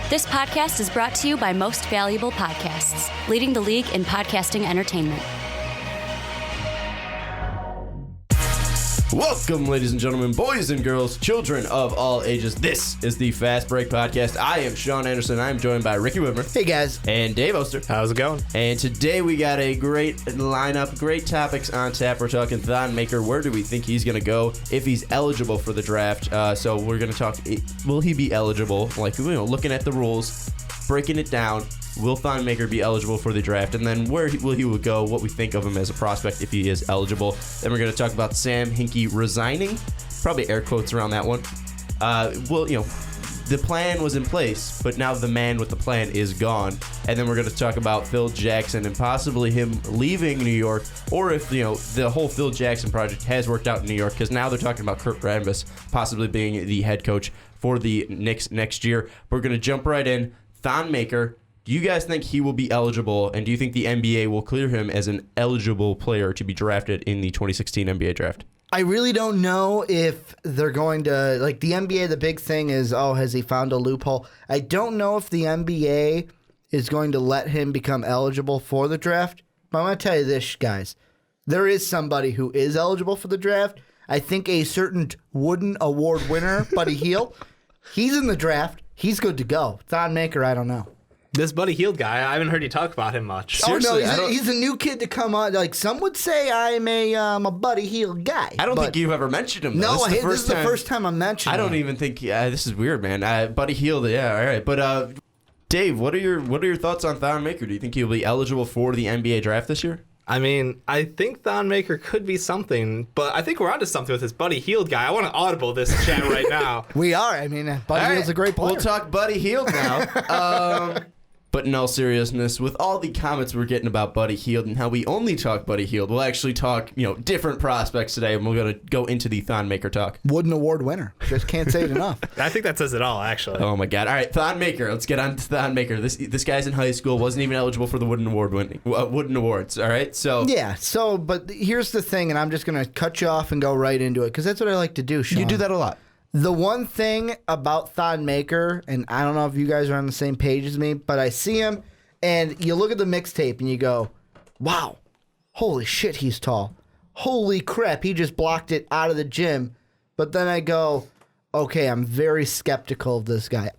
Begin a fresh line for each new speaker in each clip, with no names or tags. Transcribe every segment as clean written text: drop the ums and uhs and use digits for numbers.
This podcast is brought to you by Most Valuable Podcasts, leading the league in podcasting entertainment.
Welcome, ladies and gentlemen, boys and girls, children of all ages. This is the Fast Break Podcast. I am Sean Anderson. I'm joined by Ricky Widmer.
Hey, guys.
And Dave Oster.
How's it going?
And today we got a great lineup, great topics on tap. We're talking Thon Maker. Where do we think he's going to go if he's eligible for the draft? So we're going to talk, will he be eligible? Like, looking at the rules, breaking it down. Will Thon Maker be eligible for the draft? And then where will he go, what we think of him as a prospect if he is eligible. Then we're going to talk about Sam Hinkie resigning. Probably air quotes around that one. The plan was in place, but now the man with the plan is gone. And then we're going to talk about Phil Jackson and possibly him leaving New York, or if, the whole Phil Jackson project has worked out in New York, because now they're talking about Kurt Rambis possibly being the head coach for the Knicks next year. We're going to jump right in. Thon Maker. Do you guys think he will be eligible, and do you think the NBA will clear him as an eligible player to be drafted in the 2016 NBA draft?
I really don't know if they're going to, like the NBA, the big thing is, has he found a loophole? I don't know if the NBA is going to let him become eligible for the draft. But I'm going to tell you this, guys. There is somebody who is eligible for the draft. I think a certain Wooden Award winner, Buddy Hield, he's in the draft. He's good to go. Thon Maker, I don't know.
This Buddy Hield guy, I haven't heard you talk about him much.
Seriously,
he's a new kid to come on. Like, some would say I'm a Buddy Hield guy.
I don't think you've ever mentioned him, though.
No, this is the first time I'm mentioning him.
I don't even think, this is weird, man. Buddy Hield, yeah, all right. But, Dave, what are your thoughts on Thon Maker? Do you think he'll be eligible for the NBA draft this year?
I mean, I think Thon Maker could be something, but I think we're onto something with this Buddy Hield guy. I want to audible this chat right now.
We are. I mean, Buddy Hield's a great player.
We'll talk Buddy Hield now. But in all seriousness, with all the comments we're getting about Buddy Hield and how we only talk Buddy Hield, we'll actually talk, different prospects today, and we're going to go into the Thon Maker talk.
Wooden Award winner. Just can't say it enough.
I think that says it all, actually.
Oh, my God. All right, Thon Maker. Let's get on to Thon Maker. This guy's in high school, wasn't even eligible for the Wooden Awards, all right?
Yeah, but here's the thing, and I'm just going to cut you off and go right into it, because that's what I like to do, Sean.
You do that a lot.
The one thing about Thon Maker, and I don't know if you guys are on the same page as me, but I see him, and you look at the mixtape and you go, wow, holy shit, he's tall. Holy crap, he just blocked it out of the gym. But then I go, okay, I'm very skeptical of this guy.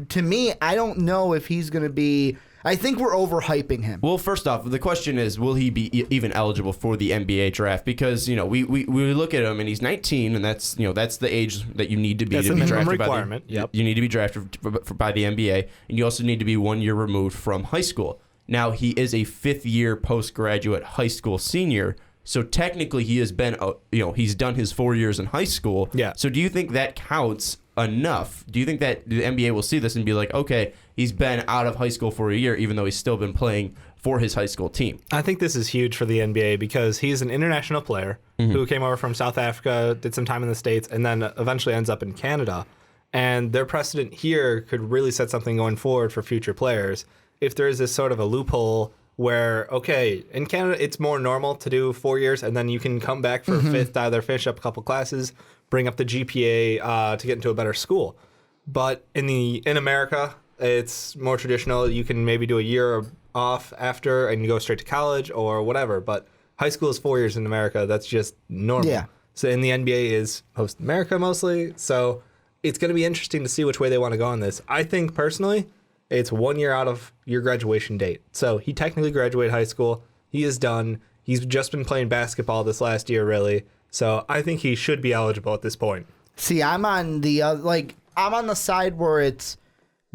To me, I don't know if he's going to be... I think we're overhyping him.
Well, first off, the question is, will he be even eligible for the NBA draft? Because, we look at him and he's 19, and that's the age that you need to be.
That's
to
a
be
minimum
drafted
requirement.
Yep. You need to be drafted by the NBA, and you also need to be 1 year removed from high school. Now, he is a fifth-year postgraduate high school senior, so technically he has been, he's done his 4 years in high school.
Yeah.
So do you think that counts enough? Do you think that the NBA will see this and be like, okay, he's been out of high school for a year, even though he's still been playing for his high school team?
I think this is huge for the NBA because he's an international player who came over from South Africa, did some time in the States, and then eventually ends up in Canada. And their precedent here could really set something going forward for future players. If there is this sort of a loophole where, okay, in Canada, it's more normal to do 4 years, and then you can come back for a fifth, either finish up a couple classes, bring up the GPA to get into a better school. But in America, it's more traditional. You can maybe do a year off after and you go straight to college or whatever. But high school is 4 years in America. That's just normal.
Yeah.
So in the NBA is post-America mostly. So it's going to be interesting to see which way they want to go on this. I think personally, it's 1 year out of your graduation date. So he technically graduated high school. He is done. He's just been playing basketball this last year, really. So I think he should be eligible at this point.
See, I'm on the I'm on the side where it's,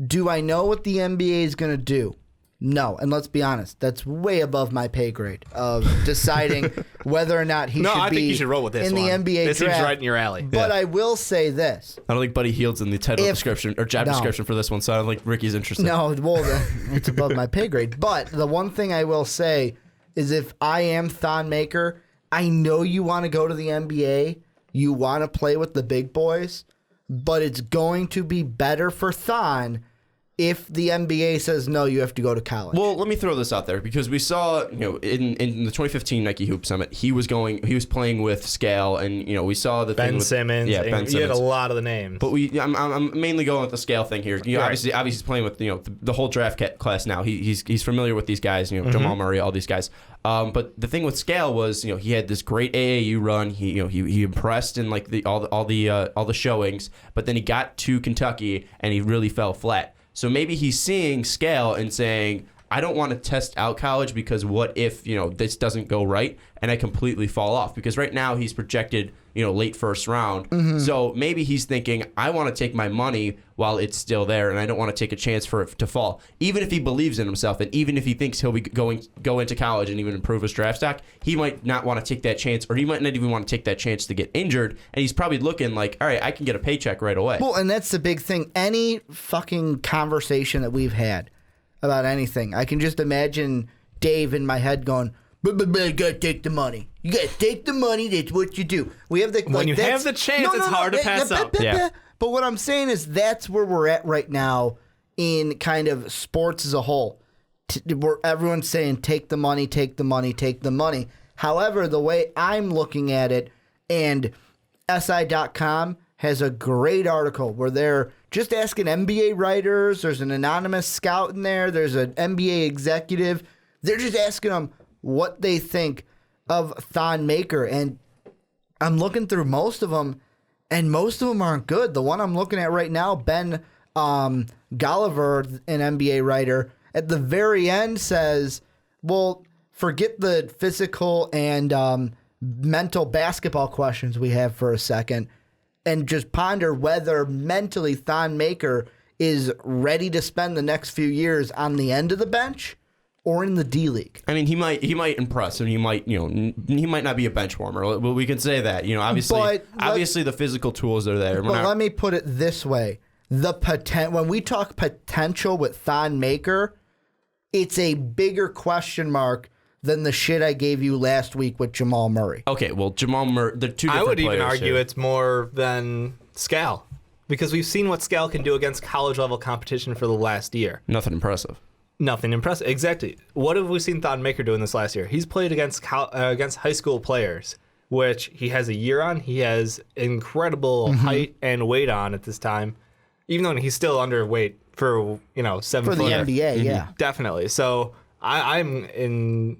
do I know what the NBA is going to do? No, and let's be honest, that's way above my pay grade of deciding whether or not he should be.
No, I think you should roll with this
in
one.
the NBA
this
draft.
seems right in your alley.
But I will say this:
I don't think Buddy Hield's in the title description or job description for this one, so I don't think Ricky's interested.
No, well, it's above my pay grade. But the one thing I will say is, if I am Thon Maker, I know you want to go to the NBA, you want to play with the big boys, but it's going to be better for Thon if the NBA says no, you have to go to college?
Well, let me throw this out there because we saw, in the 2015 Nike Hoop Summit, he was playing with Scale, and we saw the
Ben
thing with,
Simmons.
Yeah, Ben Simmons.
You had a lot of the names.
But I'm mainly going with the Scale thing here. Obviously he's playing with the whole draft class now. He's familiar with these guys. Jamal Murray, all these guys. But the thing with Scale was, he had this great AAU run. He impressed in like all the showings, but then he got to Kentucky and he really fell flat. So maybe he's seeing Scale and saying, I don't want to test out college because what if, this doesn't go right and I completely fall off? Because right now he's projected, late first round. Mm-hmm. So maybe he's thinking, I want to take my money while it's still there and I don't want to take a chance for it to fall. Even if he believes in himself and even if he thinks he'll be go into college and even improve his draft stock, he might not want to take that chance, or he might not even want to take that chance to get injured. And he's probably looking like, all right, I can get a paycheck right away.
Well, and that's the big thing. Any fucking conversation that we've had about anything, I can just imagine Dave in my head going, but you gotta take the money. You gotta take the money. That's what you do. We have the
when you have the chance, it's hard to pass up.
Yeah.
But what I'm saying is that's where we're at right now in kind of sports as a whole. Where everyone's saying take the money, take the money, take the money. However, the way I'm looking at it, and SI.com has a great article where they're just asking NBA writers. There's an anonymous scout in there. There's an NBA executive. They're just asking them what they think of Thon Maker. And I'm looking through most of them, and most of them aren't good. The one I'm looking at right now, Ben Golliver, an NBA writer, at the very end says, well, forget the physical and mental basketball questions we have for a second, and just ponder whether mentally Thon Maker is ready to spend the next few years on the end of the bench or in the D League.
I mean, he might impress, and he might not be a bench warmer. But we can say that, obviously the physical tools are there.
But let me put it this way: when we talk potential with Thon Maker, it's a bigger question mark than the shit I gave you last week with Jamal Murray.
Okay, well, Jamal Murray, they're two different
I would
players
even argue
here.
it's more than Scal, because we've seen what Scal can do against college-level competition for the last year.
Nothing impressive.
Nothing impressive. Exactly. What have we seen Thon Maker do in this last year? He's played against high school players, which he has a year on. He has incredible height and weight on at this time, even though he's still underweight for 7
For the
foot.
NBA, yeah.
Definitely. So I'm in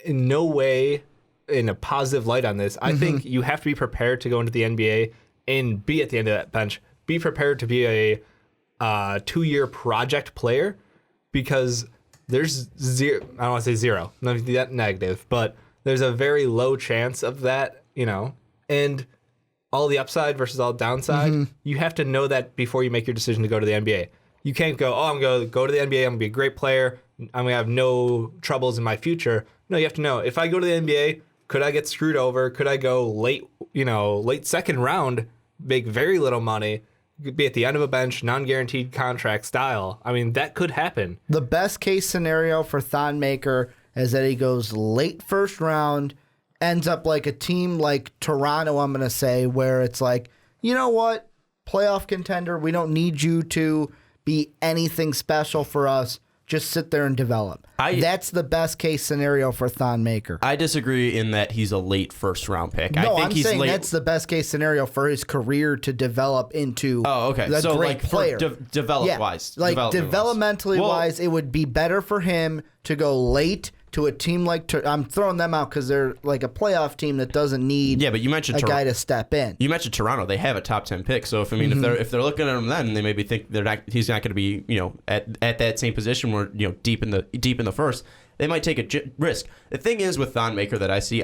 no way in a positive light on this. I think you have to be prepared to go into the NBA and be at the end of that bench. Be prepared to be a 2-year project player, because there's zero. I don't want to say zero. Not that negative, but there's a very low chance of that. And all the upside versus all downside. You have to know that before you make your decision to go to the NBA. You can't go, I'm going to go to the NBA. I'm going to be a great player. I'm going to have no troubles in my future. No, you have to know, if I go to the NBA, could I get screwed over? Could I go late second round, make very little money, be at the end of a bench, non-guaranteed contract style? I mean, that could happen.
The best case scenario for Thon Maker is that he goes late first round, ends up like a team like Toronto, I'm going to say, where it's like, you know what? Playoff contender, we don't need you to be anything special for us. Just sit there and develop. That's the best case scenario for Thon Maker.
I disagree in that he's a late first round pick.
No,
I think
I'm
he's
saying
late.
that's the best case scenario for his career to develop into
okay.
a great player.
Developmentally
wise, it would be better for him to go late to a team like I'm throwing them out because they're like a playoff team that doesn't need
but you mentioned
a guy to step in.
You mentioned Toronto; they have a top 10 pick. So if they're looking at him, then they maybe think he's not going to be at that same position where deep in the first. They might take a risk. The thing is with Thon Maker that I see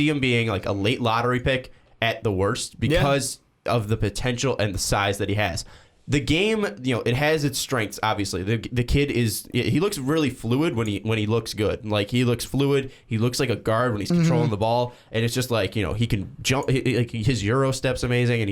him being like a late lottery pick at the worst because of the potential and the size that he has. The game, it has its strengths. Obviously, the kid he looks really fluid when he looks good. Like he looks fluid. He looks like a guard when he's controlling the ball, and it's just like he can jump. His Euro step's amazing, and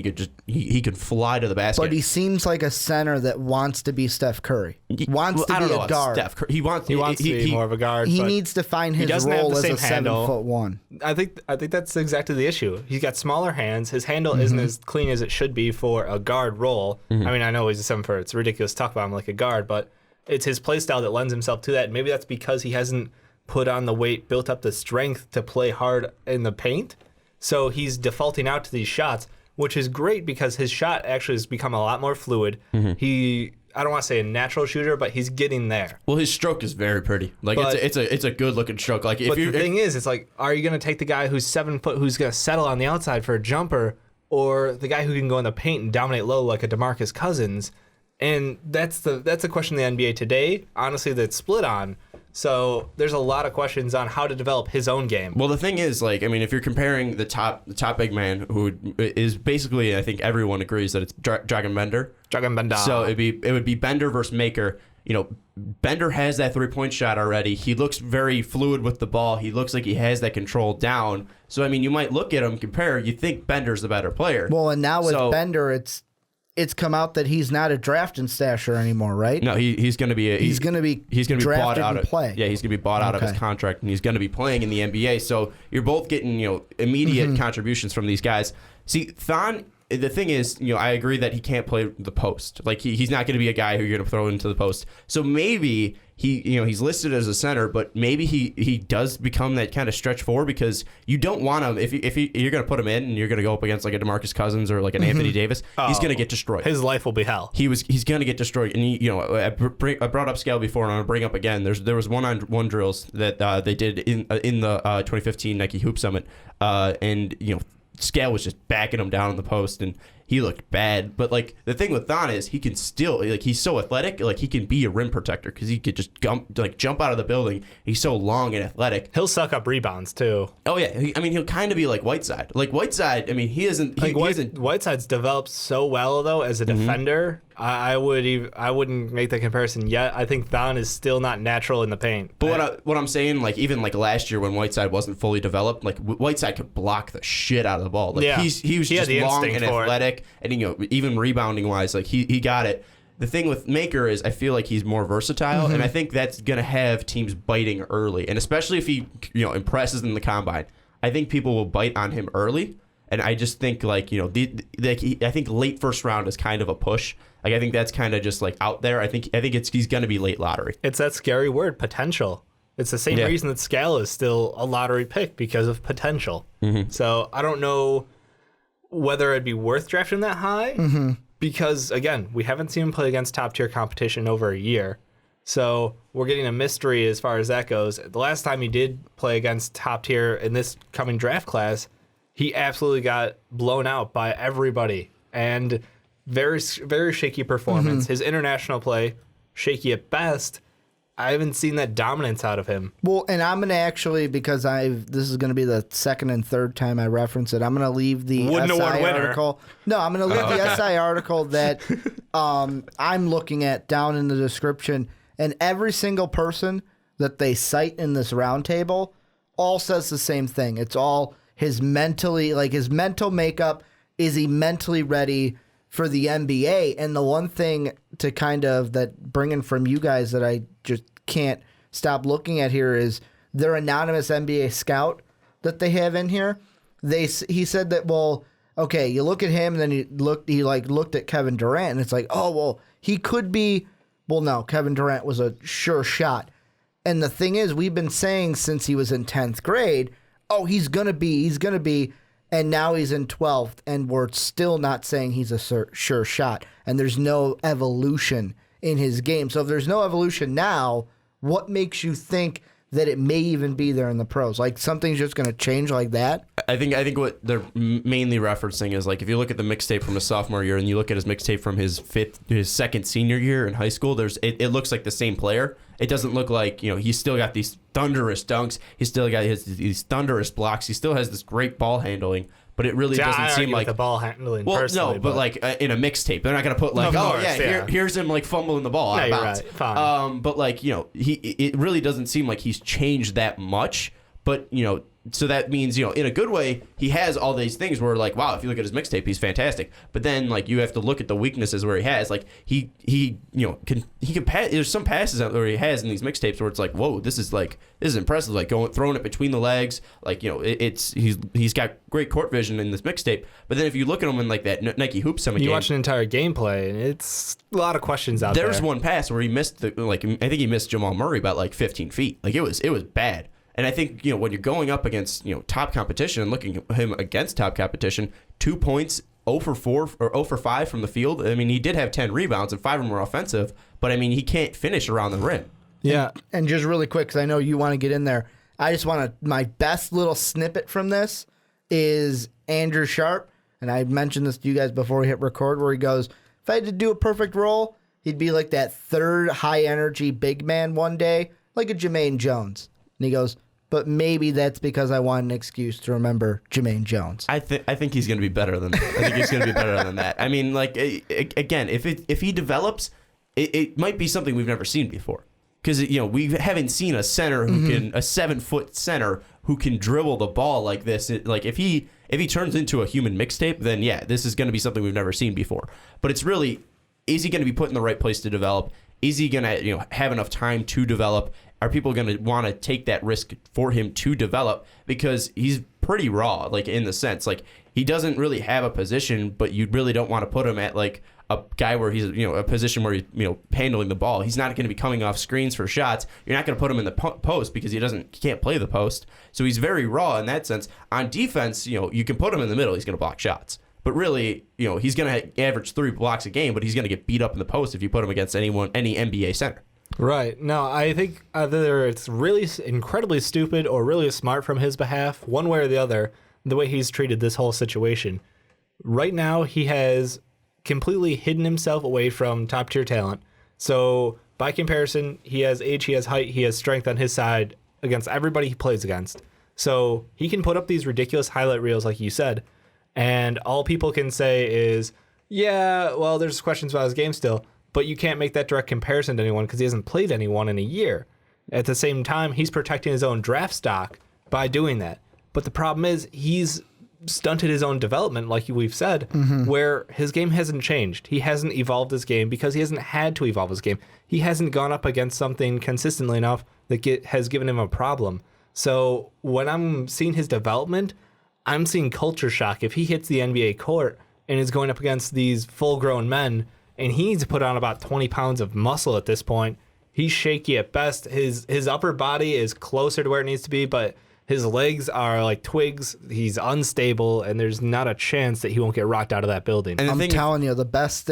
he can fly to the basket.
But he seems like a center that wants to be Steph Curry. Wants to be a guard.
Steph Curry. He wants
to be more of a guard.
He needs to find his role as a 7'1".
I think that's exactly the issue. He's got smaller hands. His handle isn't as clean as it should be for a guard role. I mean, I know he's a 7 foot. It's ridiculous to talk about him like a guard, but it's his play style that lends himself to that. And maybe that's because he hasn't put on the weight, built up the strength to play hard in the paint. So he's defaulting out to these shots, which is great because his shot actually has become a lot more fluid. I don't want to say a natural shooter, but he's getting there.
Well, his stroke is very pretty. Like, it's a good looking stroke. Like,
But the thing is, it's like, are you going to take the guy who's 7 foot, who's going to settle on the outside for a jumper, or the guy who can go in the paint and dominate low like a DeMarcus Cousins? And that's a question in the NBA today, honestly, that's split on. So there's a lot of questions on how to develop his own game.
Well, the thing is, like, I mean, if you're comparing the top big man, who is basically, I think everyone agrees that it's Dragan Bender.
Dragan Bender.
So it would be Bender versus Maker. You know, Bender has that 3-point shot already. He looks very fluid with the ball. He looks like he has that control down. So I mean, you might look at him, compare. You think Bender's the better player.
Well, and now with Bender, it's come out that he's not a draft and stasher anymore, right?
No, he's going to be
he's going to be
bought out of
play.
Yeah, he's going to be bought out of his contract, and he's going to be playing in the NBA. So you're both getting immediate contributions from these guys. See, Thon. The thing is, I agree that he can't play the post. Like he's not going to be a guy who you're going to throw into the post. So maybe he's listed as a center, but maybe he does become that kind of stretch forward because you don't want him if you're going to put him in and you're going to go up against like a DeMarcus Cousins or like an Anthony Davis. He's going to get destroyed.
His life will be hell.
He's going to get destroyed. And I brought up scale before, and I'm going to bring up again. There was one-on-one drills that they did in the 2015 Nike Hoop Summit, and Scale was just backing him down in the post, and he looked bad. But like the thing with Thon is he can still he's so athletic, like he can be a rim protector because he could just jump out of the building. He's so long and athletic.
He'll suck up rebounds too.
Oh yeah, he'll kind of be like Whiteside. Like Whiteside, he isn't.
Whiteside's developed so well though as a defender. I wouldn't make the comparison yet. I think Thon is still not natural in the paint.
But what I'm saying, like even like last year when Whiteside wasn't fully developed, like Whiteside could block the shit out of the ball. Like he was just long and athletic, and even rebounding wise, like he got it. The thing with Maker is I feel like he's more versatile, and I think that's gonna have teams biting early, and especially if he impresses in the combine. I think people will bite on him early, and I just think I think late first round is kind of a push. Like I think that's kind of just like out there. I think he's going to be late lottery.
It's that scary word, potential. It's the same reason that Scale is still a lottery pick because of potential. So I don't know whether it'd be worth drafting that high because again, we haven't seen him play against top tier competition over a year. So we're getting a mystery as far as that goes. The last time he did play against top tier in this coming draft class, he absolutely got blown out by everybody and very, very shaky performance. His international play, shaky at best. I haven't seen that dominance out of him.
Well, and I'm going to actually, because this is going to be the second and third time I reference it, I'm going to leave the SI article. No, I'm going to leave the SI article that I'm looking at down in the description. And every single person that they cite in this roundtable all says the same thing. It's all his mental makeup. Is he mentally ready for the NBA? And the one thing to kind of that bringing from you guys that I just can't stop looking at here is their anonymous NBA scout that they have in here. He said that, well, okay, you look at him, and then he looked at Kevin Durant, and it's like, oh, well, he could be. Well, no, Kevin Durant was a sure shot. And the thing is, we've been saying since he was in 10th grade, oh, he's gonna be. And now he's in 12th, and we're still not saying he's a sure shot. And there's no evolution in his game. So if there's no evolution now, what makes you think that it may even be there in the pros? Like something's just going to change like that?
I think what they're mainly referencing is like if you look at the mixtape from his sophomore year and you look at his mixtape from his second senior year in high school, it looks like the same player. It doesn't look like, he's still got these thunderous dunks. He's still got these thunderous blocks. He still has this great ball handling. But it really doesn't seem like
the ball handling.
Well, no, but like in a mixtape, they're not going to put like, here's him like fumbling the ball out of bounds.
Right. Fine.
But like it really doesn't seem like he's changed that much. But, so that means, in a good way, he has all these things where, like, wow, if you look at his mixtape, he's fantastic. But then, like, you have to look at the weaknesses where he has. Like, he can pass. There's some passes out there he has in these mixtapes where it's like, whoa, this is impressive. Like, throwing it between the legs. Like, he's got great court vision in this mixtape. But then if you look at him in, like, that Nike Hoop Summit game.
You watch an entire gameplay, and it's a lot of questions out there.
There's one pass where he missed, I think he missed Jamal Murray about, like, 15 feet. Like, it was bad. And I think, when you're going up against, top competition and looking at him against top competition, 2 points, 0 for 4 or 0 for 5 from the field. I mean, he did have 10 rebounds and 5 of them were offensive, but I mean, he can't finish around the rim.
Yeah.
And just really quick, because I know you want to get in there, I just want my best little snippet from this is Andrew Sharp. And I mentioned this to you guys before we hit record, where he goes, if I had to do a perfect role, he'd be like that third high energy big man one day, like a Jermaine Jones. And he goes, but maybe that's because I want an excuse to remember Jermaine Jones.
I think he's going to be better than that. I think he's going to be better than that. I mean, like, again, if he develops, it might be something we've never seen before. Because, we haven't seen a center who can, a 7-foot center who can dribble the ball like this. Like, if he turns into a human mixtape, then yeah, this is going to be something we've never seen before. But it's really, is he going to be put in the right place to develop? Is he going to, have enough time to develop? Are people going to want to take that risk for him to develop? Because he's pretty raw, like, in the sense, like, he doesn't really have a position, but you really don't want to put him at, like, a guy where he's, a position where he's, handling the ball. He's not going to be coming off screens for shots. You're not going to put him in the post because he can't play the post. So he's very raw in that sense. On defense, you can put him in the middle. He's going to block shots. But really, he's going to average 3 blocks a game, but he's going to get beat up in the post if you put him against any NBA center.
Right. No, I think either it's really incredibly stupid or really smart from his behalf, one way or the other, the way he's treated this whole situation. Right now, he has completely hidden himself away from top-tier talent. So, by comparison, he has age, he has height, he has strength on his side against everybody he plays against. So, he can put up these ridiculous highlight reels, like you said, and all people can say is, yeah, well, there's questions about his game still. But you can't make that direct comparison to anyone because he hasn't played anyone in a year. At the same time, he's protecting his own draft stock by doing that. But the problem is he's stunted his own development, like we've said, where his game hasn't changed. He hasn't evolved his game because he hasn't had to evolve his game. He hasn't gone up against something consistently enough that has given him a problem. So when I'm seeing his development, I'm seeing culture shock. If he hits the NBA court and is going up against these full-grown men, and he needs to put on about 20 pounds of muscle at this point. He's shaky at best. His upper body is closer to where it needs to be, but his legs are like twigs. He's unstable, and there's not a chance that he won't get rocked out of that building.
And I'm telling you, the best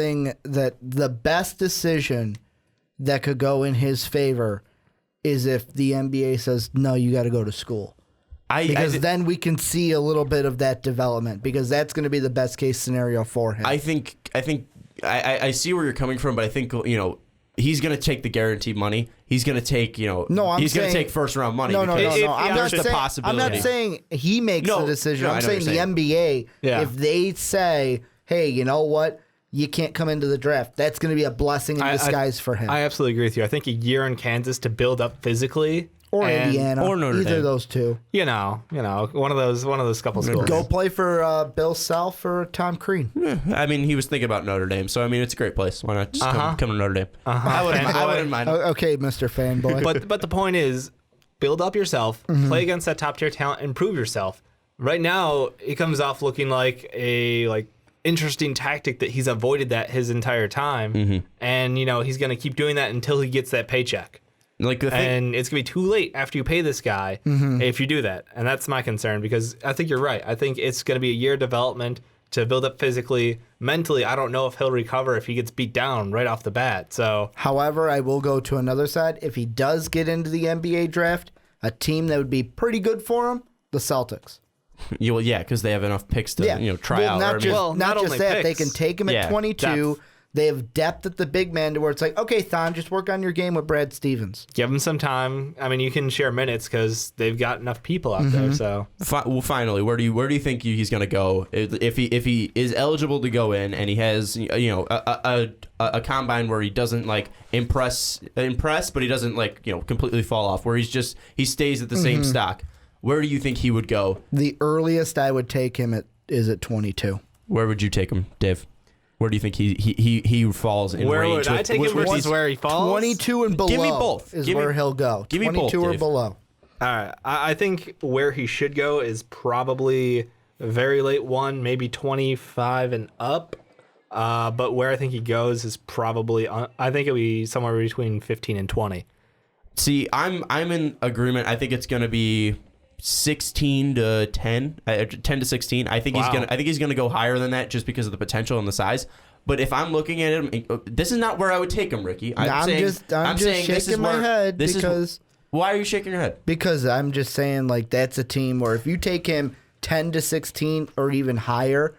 decision that could go in his favor is if the NBA says, no, you got to go to school. Because then we can see a little bit of that development, because that's going to be the best case scenario for him.
I see where you're coming from, but I think, he's going to take the guaranteed money. He's going to take, he's going to take first round money.
No.
I'm not
saying he makes the decision. I'm saying the NBA, if they say, hey, you know what? You can't come into the draft. That's going to be a blessing in disguise for him.
I absolutely agree with you. I think a year in Kansas to build up physically.
Or Indiana,
or Notre Dame.
Either of those two.
One of those couple schools.
Go play for Bill Self or Tom Crean.
Yeah, I mean, he was thinking about Notre Dame, so I mean, it's a great place. Why not just come to Notre Dame? I wouldn't mind.
Okay, Mr. Fanboy.
But the point is, build up yourself, play against that top tier talent, and prove yourself. Right now, it comes off looking like a interesting tactic that he's avoided that his entire time, and he's going to keep doing that until he gets that paycheck. And it's going to be too late after you pay this guy if you do that. And that's my concern, because I think you're right. I think it's going to be a year development to build up physically. Mentally, I don't know if he'll recover if he gets beat down right off the bat. So,
however, I will go to another side. If he does get into the NBA draft, a team that would be pretty good for him, the Celtics.
Because they have enough picks to try out.
Not just that, they can take him at 22. Depth. They have depth at the big man to where it's like, okay, Thon, just work on your game with Brad Stevens.
Give him some time. I mean, you can share minutes because they've got enough people out there. So,
well, finally, where do you think he's going to go if he is eligible to go in and he has a combine where he doesn't impress, but he doesn't completely fall off, where he stays at the same stock? Where do you think he would go?
The earliest I would take him is at 22.
Where would you take him, Dave? Where do you think he falls in
Where
range?
would I take him versus where he falls?
22 and below.
Give me both.
Is where he'll go.
Give me
22
both,
or
Dave.
below.
All right. I think where he should go is probably very late one, maybe 25 and up. But where I think he goes is probably, I think it'll be somewhere between 15 and 20.
See, I'm in agreement. I think it's going to be 16 to 10, 10 to 16. I think he's gonna go higher than that just because of the potential and the size. But if I'm looking at him, this is not where I would take him, Ricky. I'm just
shaking my head because.
Why are you shaking your head?
Because I'm just saying, like, that's a team where if you take him 10 to 16 or even higher,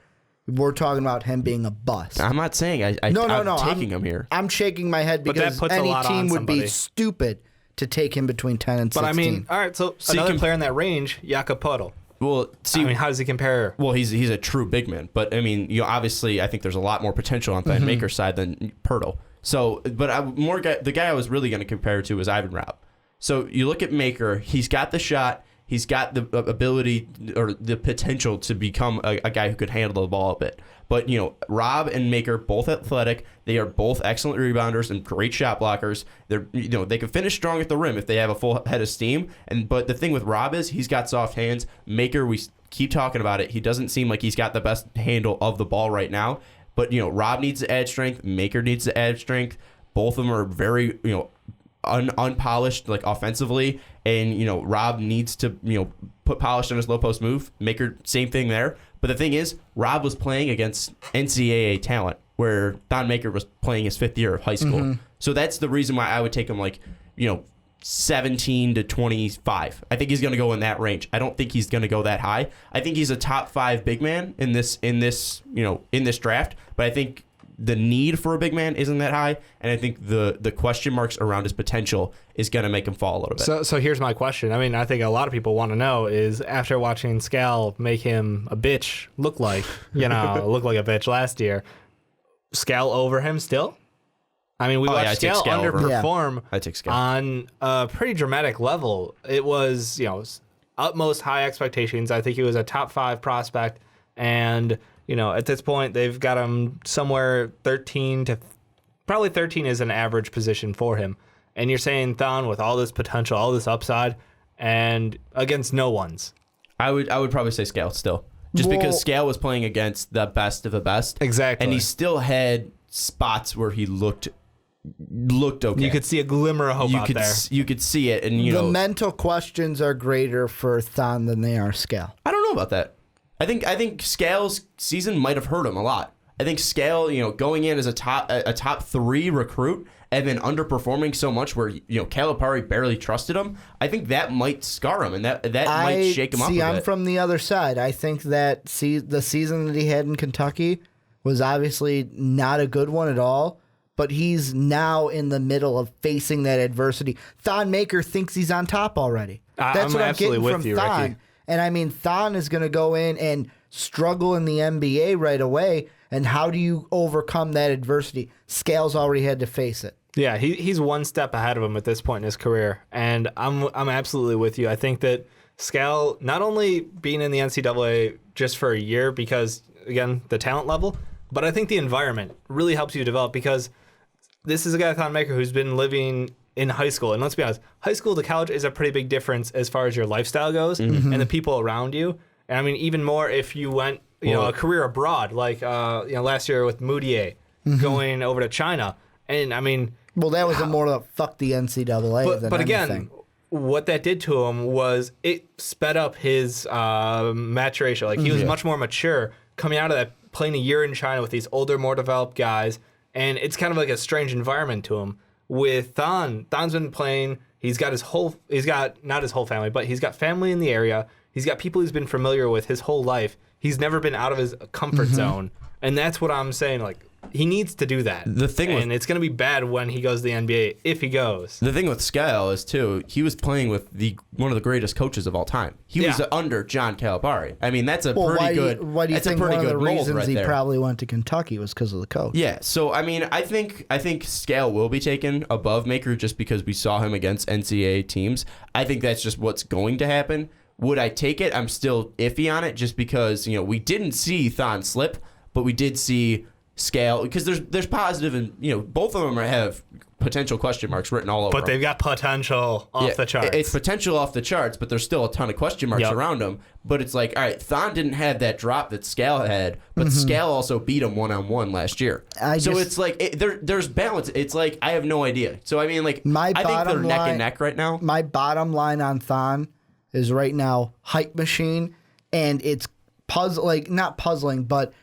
we're talking about him being a bust.
I'm not saying I'm taking him here.
I'm shaking my head because any team would be stupid to take him between 10 and 16.
But I mean, all right, so another player in that range, Jakob Poeltl.
Well, see,
I mean, how does he compare?
Well, he's a true big man, but I mean, obviously, I think there's a lot more potential on Thon Maker's side than Poeltl. So, but the guy I was really going to compare to was Ivan Rabb. So you look at Maker, he's got the shot, he's got the ability or the potential to become a guy who could handle the ball a bit. But, Rabb and Maker, both athletic. They are both excellent rebounders and great shot blockers. They can finish strong at the rim if they have a full head of steam. But the thing with Rabb is he's got soft hands. Maker, we keep talking about it. He doesn't seem like he's got the best handle of the ball right now. But, Rabb needs to add strength. Maker needs to add strength. Both of them are very, unpolished, like offensively. And, Rabb needs to, put polish on his low post move. Maker, same thing there. But the thing is, Rabb was playing against NCAA talent, where Thon Maker was playing his 5th year of high school. Mm-hmm. So that's the reason why I would take him 17 to 25. I think he's going to go in that range. I don't think he's going to go that high. I think he's a top 5 big man in this draft. But I think the need for a big man isn't that high, and I think the question marks around his potential is going to make him fall a little bit.
So here's my question. I mean, I think a lot of people want to know is after watching Skal make him a bitch look like a bitch last year, Skal over him still? I mean, we watched Skal underperform on a pretty dramatic level. It was, utmost high expectations. I think he was a top 5 prospect, and at this point, they've got him somewhere 13 is an average position for him. And you're saying Thon with all this potential, all this upside, and against no ones.
I would probably say Skal still. Just because Skal was playing against the best of the best.
Exactly.
And he still had spots where he looked okay.
You could see a glimmer of hope out there.
You could see it. And
the mental questions are greater for Thon than they are Skal.
I don't know about that. I think Skal's season might have hurt him a lot. I think Skal, going in as a top 3 recruit and then underperforming so much where Calipari barely trusted him. I think that might scar him and that might shake him up a bit.
I'm from the other side. I think that the season that he had in Kentucky was obviously not a good one at all. But he's now in the middle of facing that adversity. Thon Maker thinks he's on top already. That's what I'm getting from Thon. Ricky. And I mean, Thon is going to go in and struggle in the NBA right away. And how do you overcome that adversity? Skal's already had to face it.
Yeah, he's one step ahead of him at this point in his career. And I'm absolutely with you. I think that Skal, not only being in the NCAA just for a year because, again, the talent level, but I think the environment really helps you develop because this is a guy, Thon Maker, who's been living in high school. And let's be honest, high school to college is a pretty big difference as far as your lifestyle goes and the people around you. And I mean, even more if you went, a career abroad, like, last year with Moutier going over to China. And I mean...
Well, that was more of fuck the NCAA than
again,
anything.
What that did to him was it sped up his maturation. Like, he was much more mature coming out of that, playing a year in China with these older, more developed guys. And it's kind of like a strange environment to him. With Thon's been playing. He's got not his whole family, but he's got family in the area. He's got people he's been familiar with his whole life. He's never been out of his comfort zone. And that's what I'm saying. Like, he needs to do that. It's going to be bad when he goes to the NBA, if he goes.
The thing with Skal is, too, he was playing with one of the greatest coaches of all time. He was under John Calipari. I mean, that's a pretty good
Why do you think one of the reasons he probably went to Kentucky was because of the coach?
Yeah, so, I mean, I think Skal will be taken above Maker just because we saw him against NCAA teams. I think that's just what's going to happen. Would I take it? I'm still iffy on it just because, we didn't see Thon slip, but we did see Scale, because there's positive and, both of them have potential question marks written all over
But they've got potential off the charts.
It's potential off the charts, but there's still a ton of question marks around them. But it's like, all right, Thon didn't have that drop that Scale had, but Scale also beat him one-on-one last year. It's like, there's balance. It's like, I have no idea. So, I mean, like, I think they're neck and neck right now.
My bottom line on Thon is right now hype machine, and it's not puzzling, but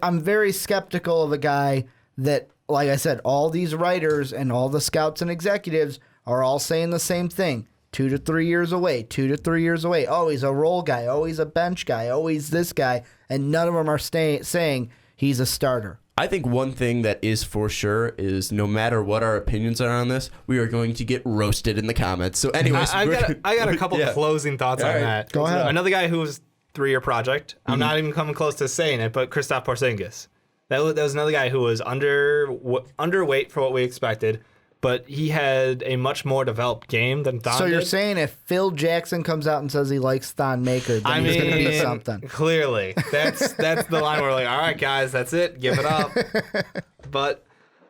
I'm very skeptical of a guy that, like I said, all these writers and all the scouts and executives are all saying the same thing. 2 to 3 years away, 2 to 3 years away. Oh, he's a role guy. Oh, he's a bench guy. Oh, he's this guy. And none of them are saying he's a starter.
I think one thing that is for sure is no matter what our opinions are on this, we are going to get roasted in the comments. So anyways,
I got a couple closing thoughts on that.
Go ahead.
Another guy who was 3-year project. I'm not even coming close to saying it, but Kristaps Porzingis. That was another guy who was underweight for what we expected, but he had a much more developed game than Thon
So you're
did.
saying if Phil Jackson comes out and says he likes Thon Maker, then he's going to be something.
Clearly. That's the line where we're like, all right, guys, that's it. Give it up. But,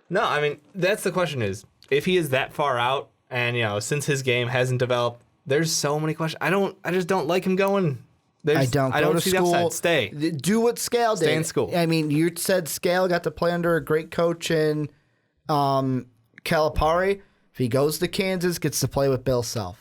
no, I mean, that's the question is, if he is that far out and, since his game hasn't developed, there's so many questions. I just don't like him going. I don't
go to
see
school.
The upside. Stay.
Do what Scale did.
Stay in school.
I mean, you said Scale got to play under a great coach in Calipari. If he goes to Kansas, gets to play with Bill Self.